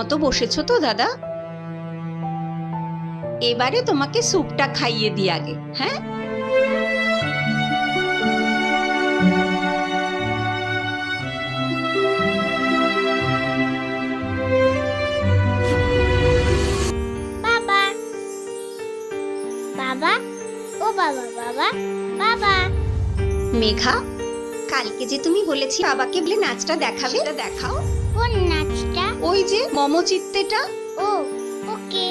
মতো বসেছো তো দাদা? এবারে তোমাকে স্যুপটা খাইয়ে দিই আগে, হ্যাঁ? বাবা বাবা ও বাবা বাবা বাবা। মেঘা, কালকে যে তুমি বলেছি বাবাকে বলে নাচটা দেখাবে, সেটা দেখাও। কোন নাচটা? ওই যে মমচিত্তেটা। ও ওকে।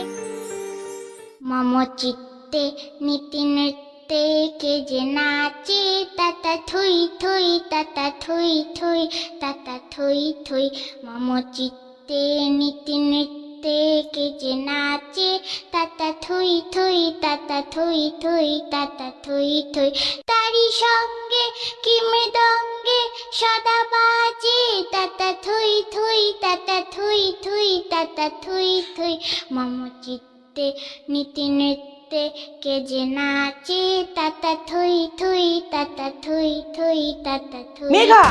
মম চিত্তে নীতি নৃত্যে কে যে নাচে, তাতা থুই থুই তাতা থুই থুই তাতা থুই থুই। মম চিত্তে নীতি নৃত্যে কে যে নাচে, তাতা থুই থুই তাতা থুই থুই তাতা থুই থুই। তারি সঙ্গে কি মৃদঙ্গে সদা বাজে, তাতা থুই থুই তাতা থুই থুই তাতা থুই থুই। মম চিত্তে নীতি নৃত্যে কে যে নাচে, তাতা থুই থুই তাতা থুই থুই তাতা থুই। মেঘা,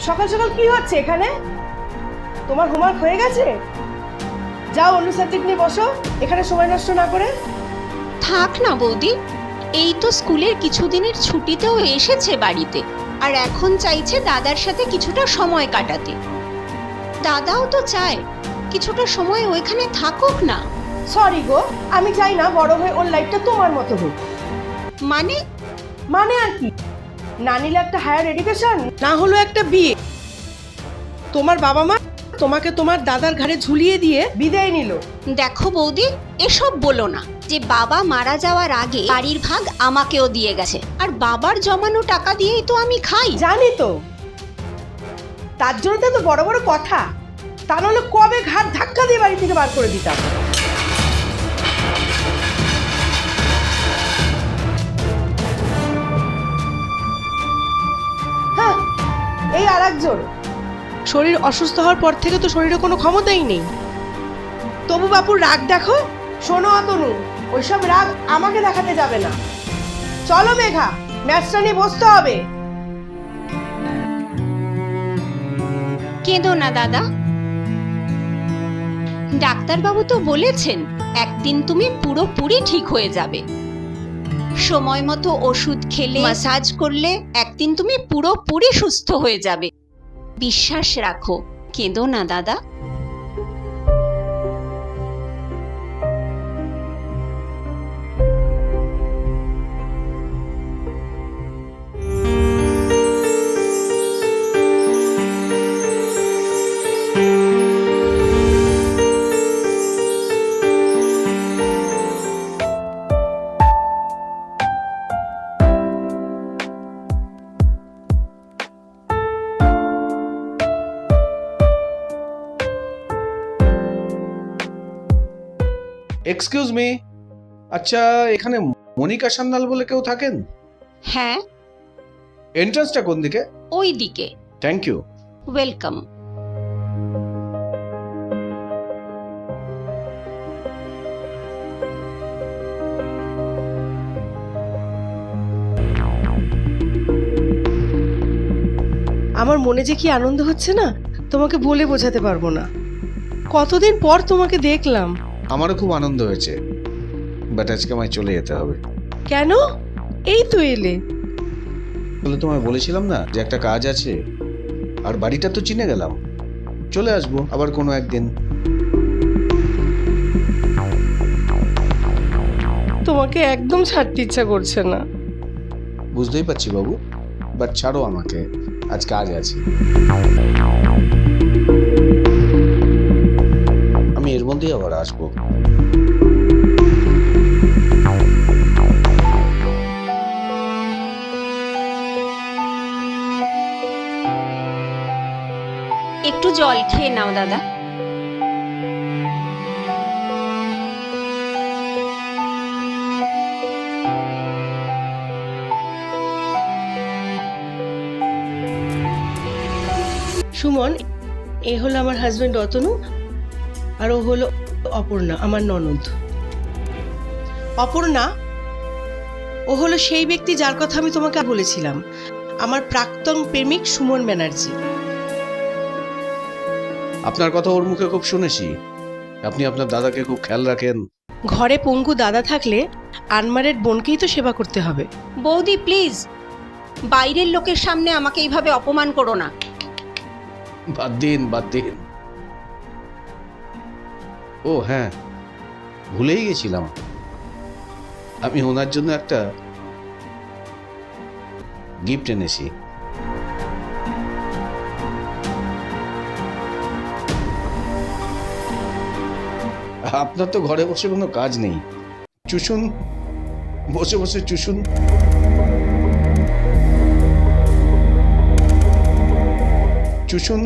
সকাল সকাল কি হচ্ছে এখানে? তোমার হোমওয়ার্ক হয়ে গেছে? যাও অন্য সাবজেক্ট নিয়ে বসো, এখানে সময় নষ্ট না করে। থাক না বৌদি, এই তো স্কুলের কিছুদিনের ছুটিতেও এসেছে বাড়িতে, আর এখন চাইছে দাদার সাথে কিছুটা সময় কাটাতে। দাদাও তো চায় কিছুটা সময় ওইখানে থাকুক না। সরি গো, আমি চাই না বড় হয়ে ওর লাইফটা তোমার মতো হোক। মানে? মানে আর কি, না নিলে একটা হায়ার এডুকেশন, না হলো একটা বিয়ে। তোমার বাবা মা তোমাকে তোমার দাদার ঘাড়ে ঝুলিয়ে দিয়ে বিদায় নিল। দেখো বৌদি, এসব বলো না যে বাবা মারা যাওয়ার আগে বাড়ির ভাগ আমাকেও দিয়ে গেছে, আর বাবার জমানো টাকা দিয়েই তো আমি খাই। জানি তো, তার জন্য তো এত বড় বড় কথা। তা নাহলে কবে ঘাট ধাক্কা দিয়ে বাড়ি থেকে বার করে দিতাম। হ্যাঁ, এই আর একজন। শরীর অসুস্থ হওয়ার পর থেকে তো শরীরে কোনো ক্ষমতাই নেই। তবু বাপুর রাগ দেখো। শোনো অতনু, ওইসব রাগ আমাকে দেখাতে যাবে না। চলো মেঘা, ম্যাচটা নিয়ে বসতে হবে। কেঁদো না দাদা, ডাক্তারবাবু তো বলেছেন একদিন তুমি পুরোপুরি ঠিক হয়ে যাবে। সময় মতো ওষুধ খেলে, ম্যাসাজ করলে একদিন তুমি পুরোপুরি সুস্থ হয়ে যাবে। বিশ্বাস রাখো, কেঁদো না দাদা। এক্সকিউজ মি, আচ্ছা এখানে মনিকা সান্যাল বলে কেউ থাকেন? হ্যাঁ, এন্ট্রান্সটা কোন দিকে? ওই দিকে। Thank you. ওয়েলকাম। আমার মনে যে কি আনন্দ হচ্ছে না, তোমাকে বলে বোঝাতে পারবো না। কতদিন পর তোমাকে দেখলাম। আমারও খুব আনন্দ হয়েছে, বাট আজকে আমায় চলে যেতে হবে। কেন? এই তো এলে। বলে তোমায় বলেছিলাম না যে একটা কাজ আছে, আর বাড়িটা তো চিনে গেলাম। চলে আসবো আবার কোনো একদিন। তোমাকে একদম ছাড়তে ইচ্ছা করছে না। বুঝতেই পারছি বাবু, বাট ছাড়ো আমাকে, আজ কাজ আছে। আমি এর মধ্যেই আবার আসবো। একটু জল খেয়ে নাও দাদা। সুমন, এ হলো আমার হাজবেন্ড অতনু, আর ও হলো অপর্ণা, আমার ননদ। অপর্ণা, ও হলো সেই ব্যক্তি যার কথা আমি তোমাকে বলেছিলাম, আমার প্রাক্তন প্রেমিক সুমন ব্যানার্জি। আপনার কথা ওর মুখে খুব শুনেছি, আপনি আপনার দাদাকে খুব খেয়াল রাখেন। ঘরে পঙ্গু দাদা থাকলে আনমারেড বোনকেই তো সেবা করতে হবে। বৌদি প্লিজ, বাইরের লোকের সামনে আমাকে এইভাবে অপমান করো না। বাদ দিন, বাদ দিন। ও হ্যাঁ, ভুলেই গেছিলাম, আমি ওনার জন্য একটা গিফট এনেছি। আপনার তো ঘরে বসে কোনো কাজ নেই, চুষুন, বসে বসে চুষুন। চুষুন।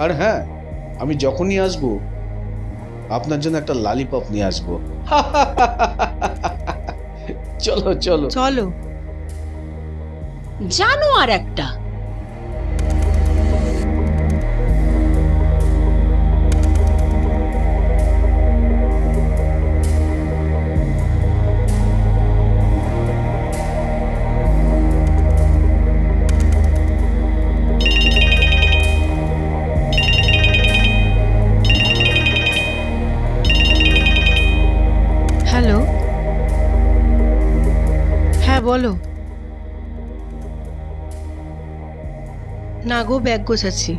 আর হ্যাঁ, আমি যখনই আসবো আপনার জন্য একটা লালিপপ নিয়ে আসবো। চলো চলো চলো। জানো আর একটা, হ্যালো, হ্যাঁ বলো। না গো, ব্যাগ গোছাচ্ছি।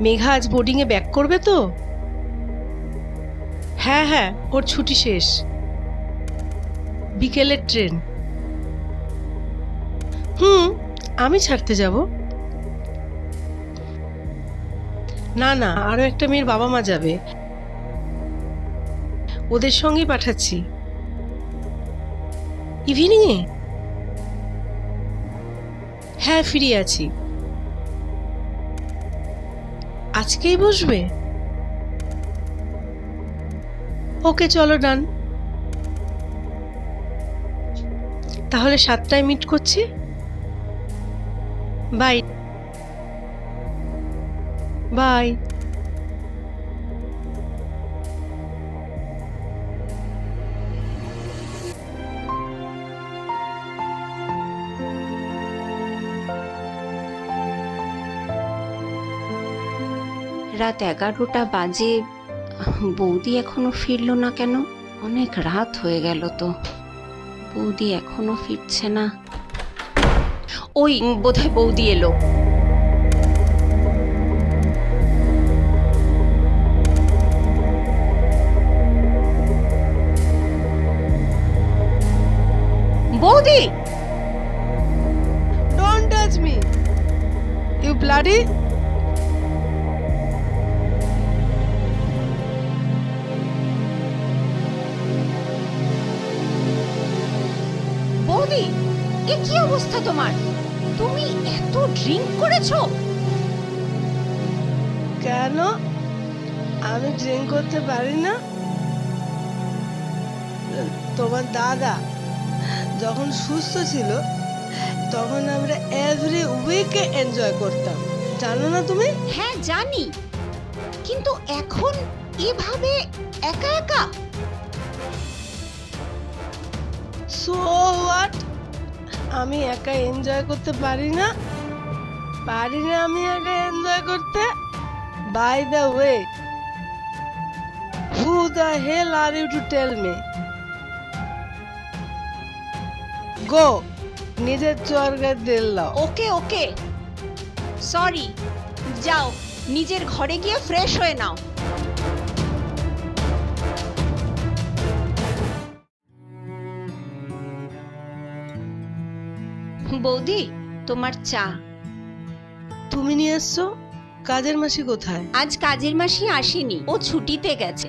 মেঘা আজ বোর্ডিংয়ে ব্যাক করবে তো? হ্যাঁ হ্যাঁ, ওর ছুটি শেষ, বিকেলের ট্রেন। আমি ছাড়তে যাব। না না, আরো একটা মেয়ের বাবা মা যাবে, ওদের সঙ্গেই পাঠাচ্ছি। ইভিনিংয়ে? হ্যাঁ, ফ্রি আছি। আজকেই বসবে? ওকে, চলো ডান। তাহলে 7টায় মিট করছি। Bye bye. রাত 11টা বাজে, বৌদি এখনো ফিরলো না কেন? অনেক রাত হয়ে গেল তো, বৌদি এখনো ফিরছে না। ওই বোধহয় বৌদি এলো। বৌদি! Don't touch me, you bloody! বৌদি, এ কি অবস্থা তোমার? তুমি এত ড্রিঙ্ক করেছো? কেন? আমি ড্রিঙ্ক করতে পারি না? তোমার দাদা যখন সুস্থ ছিল তখন আমরা এভরি উইকে এনজয় করতাম, জানো না তুমি? হ্যাঁ জানি, কিন্তু এখন এভাবে একা একা? So what? আমি একা এনজয় করতে পারি না? পারি না আমি একা এনজয় করতে? By the way, who the hell are you to tell me? Go, নিজের চরকে দিল দাও। ওকে ওকে, সরি, যাও নিজের ঘরে গিয়ে ফ্রেশ হয়ে নাও। বৌদি, তোমার চা। তুমি নিয়ে এসছো? কাজের মাসি কোথায়? আজ কাজের মাসি আসেনি, ও ছুটিতে গেছে।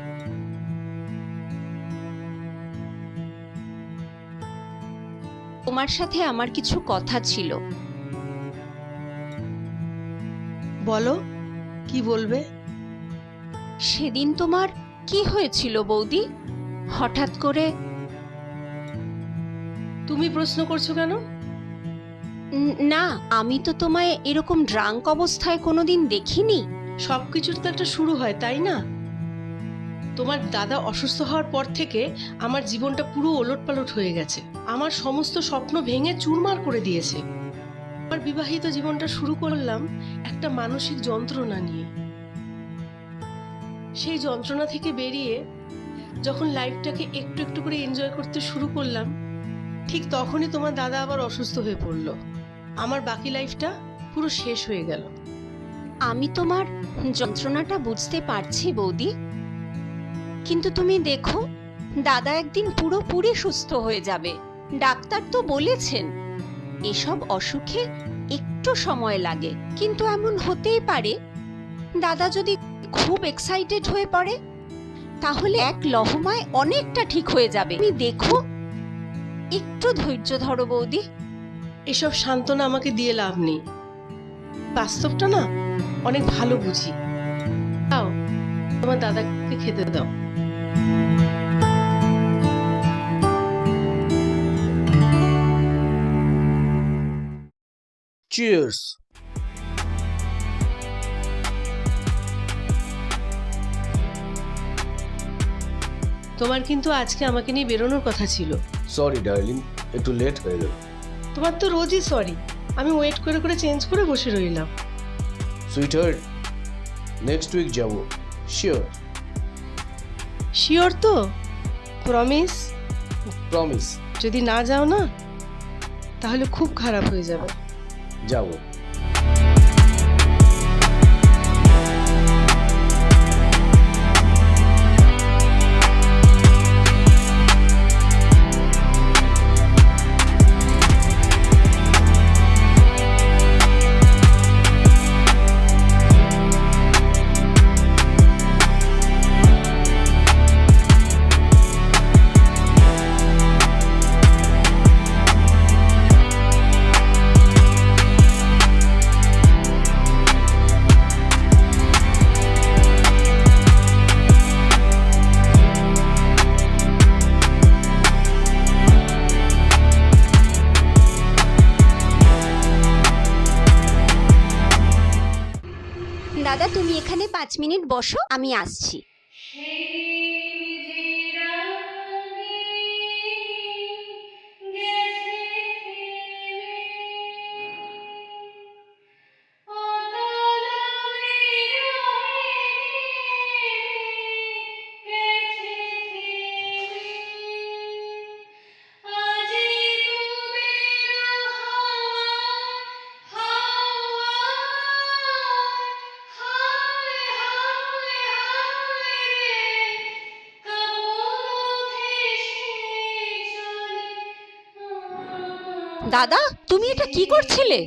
তোমার সাথে আমার কিছু কথা ছিল। বলো, কি বলবে? সেদিন তোমার কি হয়েছিল বৌদি? হঠাৎ করে? তুমি প্রশ্ন করছো কেন? না, আমি তো তোমায় এরকম ড্রাঙ্ক অবস্থায় কোনোদিন দেখিনি। সবকিছুর তো একটা শুরু হয়, তাই না? তোমার দাদা অসুস্থ হওয়ার পর থেকে আমার জীবনটা পুরো ওলটপালট হয়ে গেছে। আমার সমস্ত স্বপ্ন ভেঙে চুরমার করে দিয়েছে। আমার বিবাহিত জীবনটা শুরু করলাম একটা মানসিক যন্ত্রণা নিয়ে। সেই যন্ত্রণা থেকে বেরিয়ে যখন লাইফটাকে একটু একটু করে এনজয় করতে শুরু করলাম, ঠিক তখনই তোমার দাদা আবার অসুস্থ হয়ে পড়লো। আমার বাকি লাইফটা পুরো শেষ হয়ে গেল। আমি তোমার যন্ত্রণাটা বুঝতে পারছি বৌদি, কিন্তু তুমি দেখো দাদা একদিন পুরোপুরি সুস্থ হয়ে যাবে। ডাক্তার তো বলেছেন এসব অসুখে একটু সময় লাগে, কিন্তু এমন হতেই পারে দাদা যদি খুব এক্সাইটেড হয়ে পড়ে তাহলে এক লহমায় অনেকটা ঠিক হয়ে যাবে। তুমি দেখো, একটু ধৈর্য ধরো বৌদি। এসব সান্ত্বনা আমাকে দিয়ে লাভ নেই, বাস্তবটা না অনেক ভালো বুঝি। দাও, তোমার দাদাকে খেতে দাও। চিয়ার্স। তোমার কিন্তু আজকে আমাকে নিয়ে বেরোনোর কথা ছিল। সরি ডার্লিং, একটু লেট হয়ে গেল। তোমার তো রোজই সরি, আমি ওয়েট করে করে চেঞ্জ করে বসে রইলাম। সুইটহার্ট, নেক্সট উইক যাব, শিওর। শিওর তো? প্রমিস? প্রমিস। যদি না যাও না তাহলে খুব খারাপ হয়ে যাবে। যাব। দাদা তুমি এখানে 5 মিনিট বসো, আমি আসছি। দাদা তুমি এটা কি করছিলে?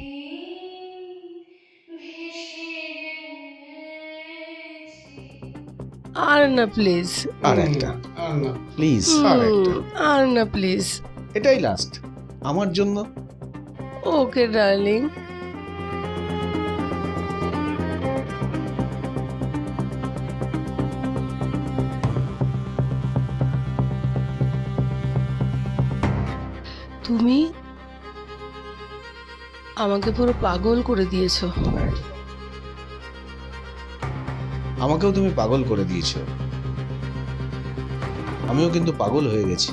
আর না প্লিজ, আর একটা প্লিজ, আর একটা। আর না প্লিজ। এটাই লাস্ট আমার জন্য। ওকে ডার্লিং। তুমি আমাকে পুরো পাগল করে দিয়েছো। আমাকেও তুমি পাগল করে দিয়েছো। আমিও কিন্তু পাগল হয়ে গেছি।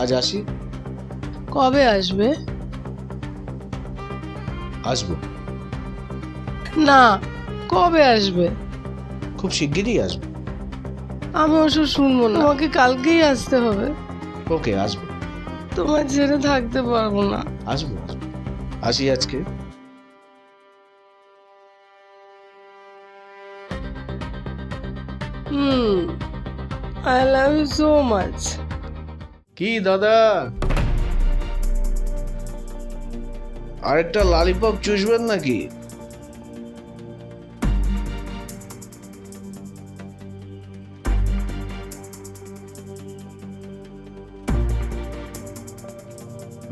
আজ আসি? কবে আসবে? আসবো। না, কবে আসবে? খুব শিগগিরই আসবো। আমি ওসব শুনবো না, তোমাকে কালকেই আসতে হবে। ওকে, আসবো। তোমার ছেড়ে থাকতে পারবো না। আসবো আসবো। আসি আজকে। I love you so much. কি দাদা, আরেকটা ললিপপ চুষবেন নাকি?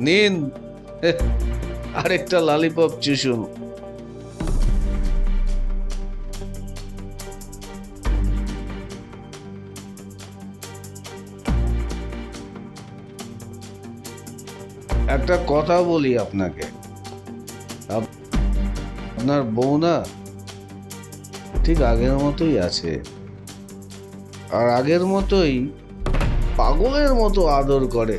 নিন, আরেকটা ললিপপ চুষুন। একটা কথা বলি আপনাকে, আপনার বউ না ঠিক আগের মতোই আছে, আর আগের মতোই পাগলের মতো আদর করে।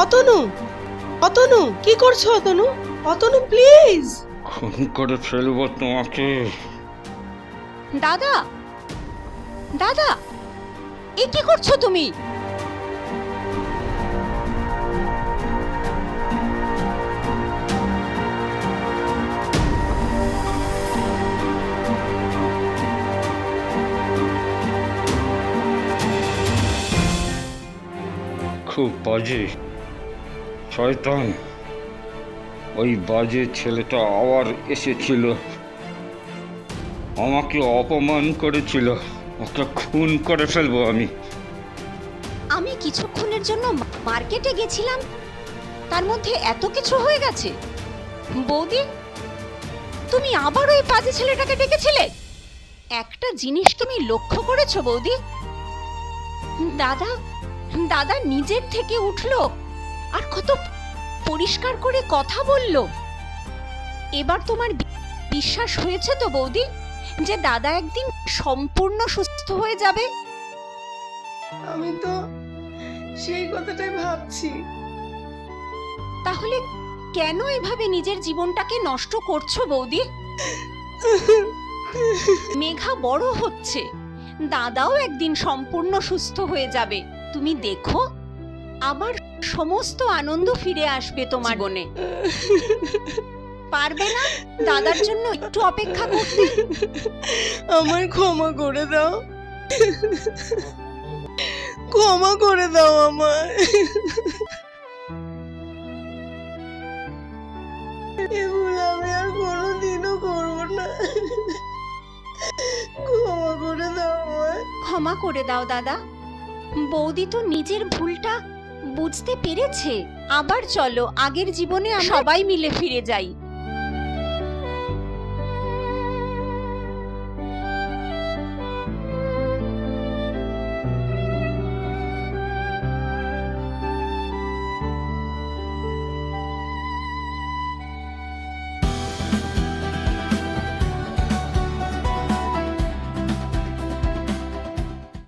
অতনু, অতনু, কি করছো অতনু? অতনু প্লিজ। খুন করে ফেলবো তোমাকে। দাদা, দাদা, এ কি করছো তুমি? খুব বাজে শয়তান, ওই বাজে ছেলেটা আবার এসেছিল, আমাকে অপমান করেছিল। ওকে খুন করে ফেলবো আমি। আমি কিছুক্ষণের জন্য মার্কেটে গেছিলাম, তার মধ্যে এত কিছু হয়ে গেছে। বৌদি, তুমি আবার ওই বাজে ছেলেটাকে ডেকেছিলে? একটা জিনিস তুমি লক্ষ্য করেছো বৌদি? দাদা, দাদা নিজের থেকে উঠলো আর কত পরিষ্কার করে কথা বলল। এবার তোমার বিশ্বাস হয়েছে তো বৌদি যে দাদা একদিন সম্পূর্ণ সুস্থ হয়ে যাবে? আমি তো সেই কথাটাই ভাবছি। তাহলে কেন এভাবে নিজের জীবনটাকে নষ্ট করছো বৌদি? মেঘা বড় হচ্ছে, দাদাও একদিন সম্পূর্ণ সুস্থ হয়ে যাবে। তুমি দেখো, আবার সমস্ত আনন্দ ফিরে আসবে তোমার জীবনে। পারবে না দাদার জন্য একটু অপেক্ষা করতে? আমায় ক্ষমা করে দাও, ক্ষমা করে দাও আমায়। এগুলো আমি আর কোনোদিনও করবো না। ক্ষমা করে দাও আমায়। ক্ষমা করে দাও দাদা। বৌদি তো নিজের ভুলটা বুঝতে পেরেছে। আবার চলো আগের জীবনে আমরা সবাই মিলে ফিরে যাই।